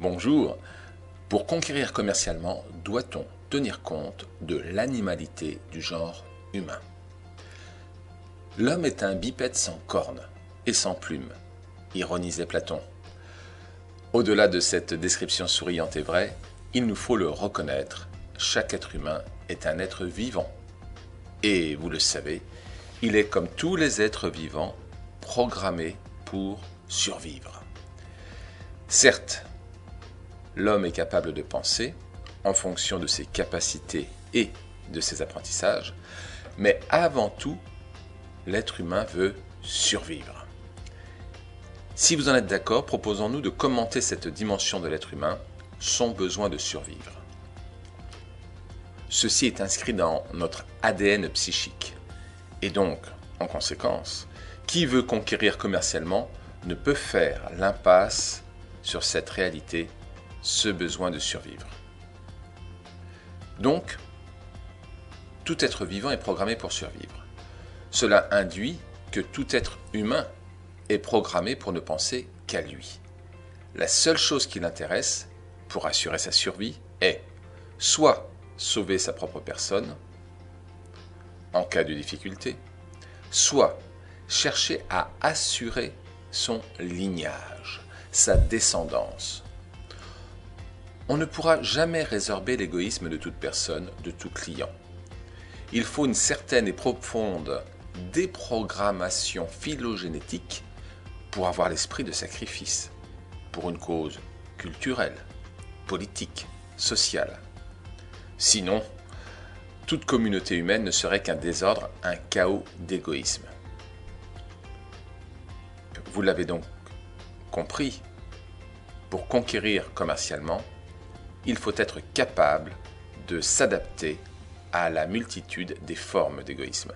Bonjour. Pour conquérir commercialement, doit-on tenir compte de l'animalité du genre humain? L'homme est un bipède sans cornes et sans plumes, ironisait Platon. Au-delà de cette description souriante et vraie, il nous faut le reconnaître, chaque être humain est un être vivant. Et vous le savez, il est comme tous les êtres vivants, programmé pour survivre. Certes, l'homme est capable de penser en fonction de ses capacités et de ses apprentissages, mais avant tout, l'être humain veut survivre. Si vous en êtes d'accord, proposons-nous de commenter cette dimension de l'être humain, son besoin de survivre. Ceci est inscrit dans notre ADN psychique. Et donc, en conséquence, qui veut conquérir commercialement ne peut faire l'impasse sur cette réalité, ce besoin de survivre. Donc, tout être vivant est programmé pour survivre. Cela induit que tout être humain est programmé pour ne penser qu'à lui. La seule chose qui l'intéresse, pour assurer sa survie, est soit sauver sa propre personne, en cas de difficulté, soit chercher à assurer son lignage, sa descendance. On ne pourra jamais résorber l'égoïsme de toute personne, de tout client. Il faut une certaine et profonde déprogrammation phylogénétique pour avoir l'esprit de sacrifice, pour une cause culturelle, politique, sociale. Sinon, toute communauté humaine ne serait qu'un désordre, un chaos d'égoïsme. Vous l'avez donc compris, pour conquérir commercialement, il faut être capable de s'adapter à la multitude des formes d'égoïsme.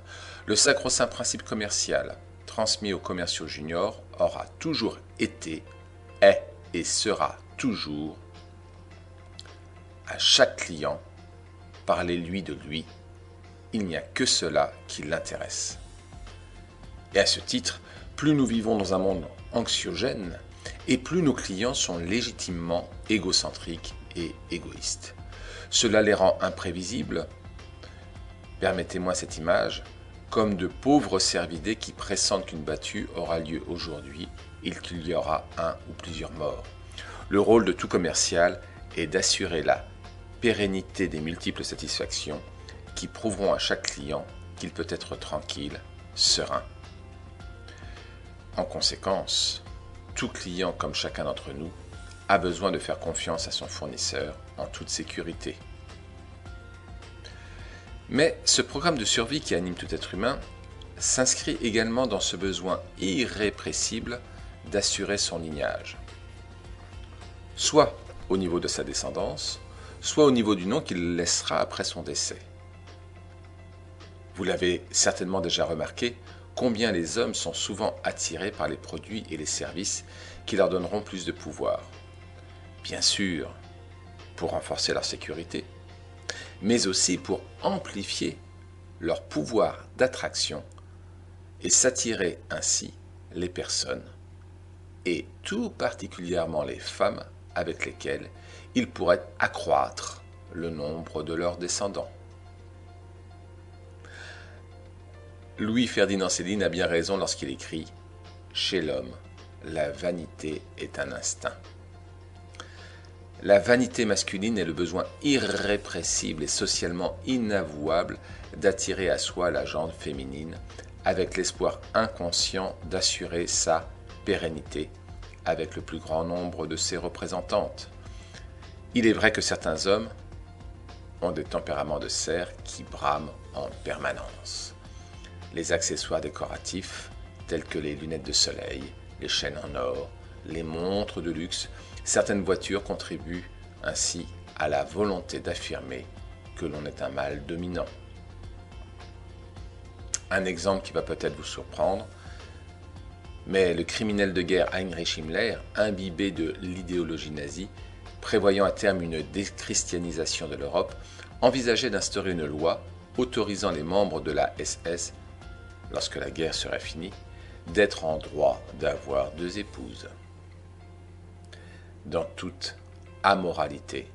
Le sacro-saint principe commercial transmis aux commerciaux juniors aura toujours été, est et sera toujours à chaque client, parlez-lui de lui, il n'y a que cela qui l'intéresse. Et à ce titre, plus nous vivons dans un monde anxiogène, et plus nos clients sont légitimement égocentriques et égoïstes. Cela les rend imprévisibles, permettez-moi cette image, comme de pauvres cervidés qui pressentent qu'une battue aura lieu aujourd'hui et qu'il y aura un ou plusieurs morts. Le rôle de tout commercial est d'assurer la pérennité des multiples satisfactions qui prouveront à chaque client qu'il peut être tranquille, serein. En conséquence, tout client comme chacun d'entre nous a besoin de faire confiance à son fournisseur en toute sécurité. Mais ce programme de survie qui anime tout être humain s'inscrit également dans ce besoin irrépressible d'assurer son lignage, soit au niveau de sa descendance, soit au niveau du nom qu'il laissera après son décès. Vous l'avez certainement déjà remarqué, combien les hommes sont souvent attirés par les produits et les services qui leur donneront plus de pouvoir. Bien sûr, pour renforcer leur sécurité, mais aussi pour amplifier leur pouvoir d'attraction et s'attirer ainsi les personnes, et tout particulièrement les femmes avec lesquelles ils pourraient accroître le nombre de leurs descendants. Louis-Ferdinand Céline a bien raison lorsqu'il écrit « Chez l'homme, la vanité est un instinct ». La vanité masculine est le besoin irrépressible et socialement inavouable d'attirer à soi la gente féminine avec l'espoir inconscient d'assurer sa pérennité avec le plus grand nombre de ses représentantes. Il est vrai que certains hommes ont des tempéraments de cerf qui brament en permanence. Les accessoires décoratifs, tels que les lunettes de soleil, les chaînes en or, les montres de luxe, certaines voitures contribuent ainsi à la volonté d'affirmer que l'on est un mâle dominant. Un exemple qui va peut-être vous surprendre, mais le criminel de guerre Heinrich Himmler, imbibé de l'idéologie nazie, prévoyant à terme une déchristianisation de l'Europe, envisageait d'instaurer une loi autorisant les membres de la SS, lorsque la guerre serait finie, d'être en droit d'avoir 2 épouses. Dans toute amoralité.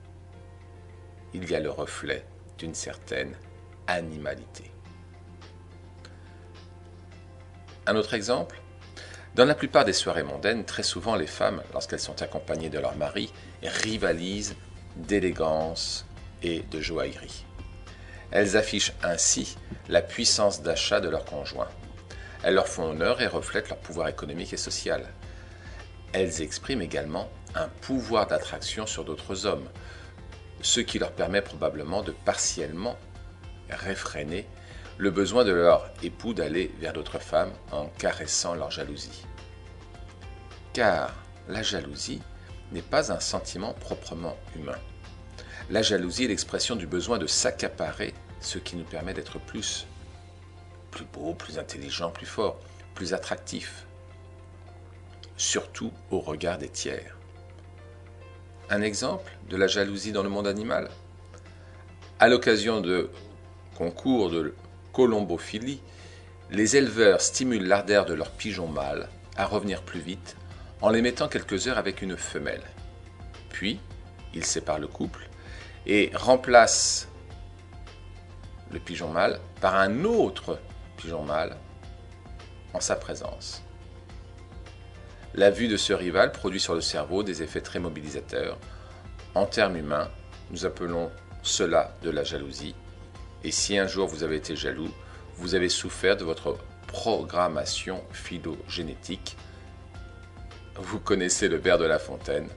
Il y a le reflet d'une certaine animalité. Un autre exemple, dans la plupart des soirées mondaines, très souvent les femmes, lorsqu'elles sont accompagnées de leur mari, rivalisent d'élégance et de joaillerie. Elles affichent ainsi la puissance d'achat de leur conjoint. Elles leur font honneur et reflètent leur pouvoir économique et social. Elles expriment également un pouvoir d'attraction sur d'autres hommes, ce qui leur permet probablement de partiellement réfréner le besoin de leur époux d'aller vers d'autres femmes en caressant leur jalousie. Car la jalousie n'est pas un sentiment proprement humain. La jalousie est l'expression du besoin de s'accaparer ce qui nous permet d'être plus beau, plus intelligent, plus fort, plus attractif, surtout au regard des tiers. Un exemple de la jalousie dans le monde animal. À l'occasion de concours de colombophilie, les éleveurs stimulent l'ardeur de leurs pigeons mâles à revenir plus vite en les mettant quelques heures avec une femelle. Puis, ils séparent le couple et remplacent le pigeon mâle par un autre pigeon mâle en sa présence. La vue de ce rival produit sur le cerveau des effets très mobilisateurs. En termes humains, nous appelons cela de la jalousie. Et si un jour vous avez été jaloux, vous avez souffert de votre programmation phylogénétique. Vous connaissez le vers de La Fontaine.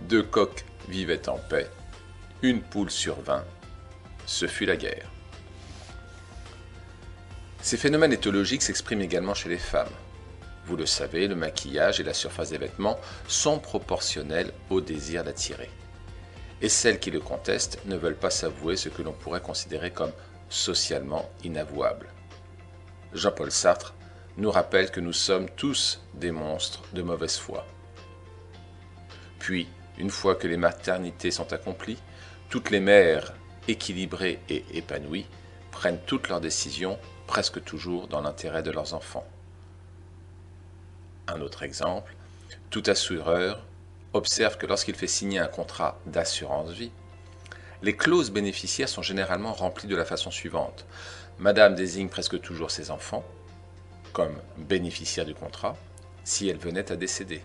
2 coqs vivaient en paix, une poule sur 20. Ce fut la guerre. Ces phénomènes éthologiques s'expriment également chez les femmes. Vous le savez, le maquillage et la surface des vêtements sont proportionnels au désir d'attirer. Et celles qui le contestent ne veulent pas s'avouer ce que l'on pourrait considérer comme socialement inavouable. Jean-Paul Sartre nous rappelle que nous sommes tous des monstres de mauvaise foi. Puis, une fois que les maternités sont accomplies, toutes les mères équilibrées et épanouies prennent toutes leurs décisions, presque toujours dans l'intérêt de leurs enfants. Un autre exemple, tout assureur observe que lorsqu'il fait signer un contrat d'assurance vie, les clauses bénéficiaires sont généralement remplies de la façon suivante. Madame désigne presque toujours ses enfants comme bénéficiaires du contrat si elle venait à décéder.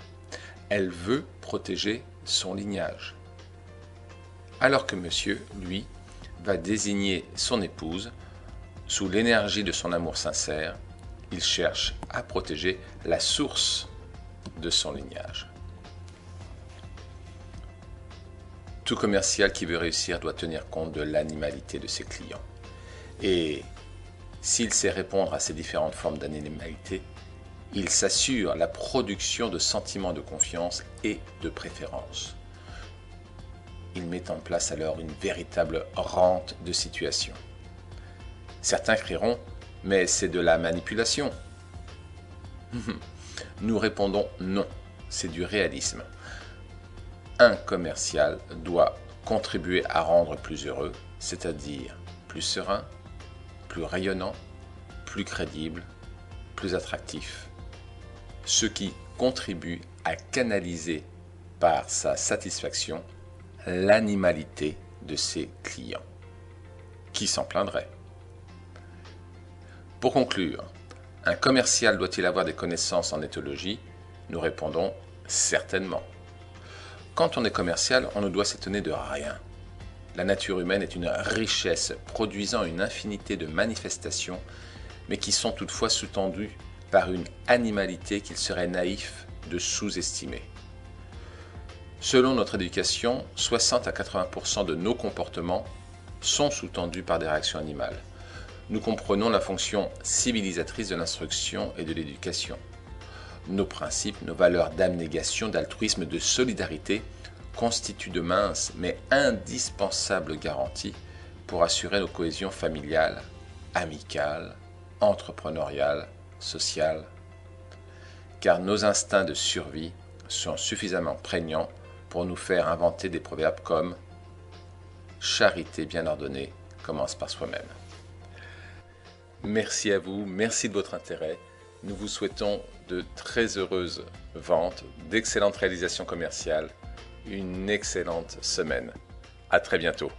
Elle veut protéger son lignage. Alors que monsieur, lui, va désigner son épouse sous l'énergie de son amour sincère. Il cherche à protéger la source de son lignage. Tout commercial qui veut réussir doit tenir compte de l'animalité de ses clients. Et s'il sait répondre à ces différentes formes d'animalité, il s'assure la production de sentiments de confiance et de préférence. Il met en place alors une véritable rente de situation. Certains crieront « mais c'est de la manipulation ». Nous répondons non, c'est du réalisme. Un commercial doit contribuer à rendre plus heureux, c'est-à-dire plus serein, plus rayonnant, plus crédible, plus attractif, ce qui contribue à canaliser par sa satisfaction l'animalité de ses clients. Qui s'en plaindrait? Pour conclure, un commercial doit-il avoir des connaissances en éthologie? Nous répondons certainement. Quand on est commercial, on ne doit s'étonner de rien. La nature humaine est une richesse produisant une infinité de manifestations, mais qui sont toutefois sous-tendues par une animalité qu'il serait naïf de sous-estimer. Selon notre éducation, 60 à 80% de nos comportements sont sous-tendus par des réactions animales. Nous comprenons la fonction civilisatrice de l'instruction et de l'éducation. Nos principes, nos valeurs d'abnégation, d'altruisme, de solidarité constituent de minces mais indispensables garanties pour assurer nos cohésions familiales, amicales, entrepreneuriales, sociales. Car nos instincts de survie sont suffisamment prégnants pour nous faire inventer des proverbes comme « Charité bien ordonnée commence par soi-même ». Merci à vous, merci de votre intérêt. Nous vous souhaitons de très heureuses ventes, d'excellentes réalisations commerciales une excellente semaine. À très bientôt.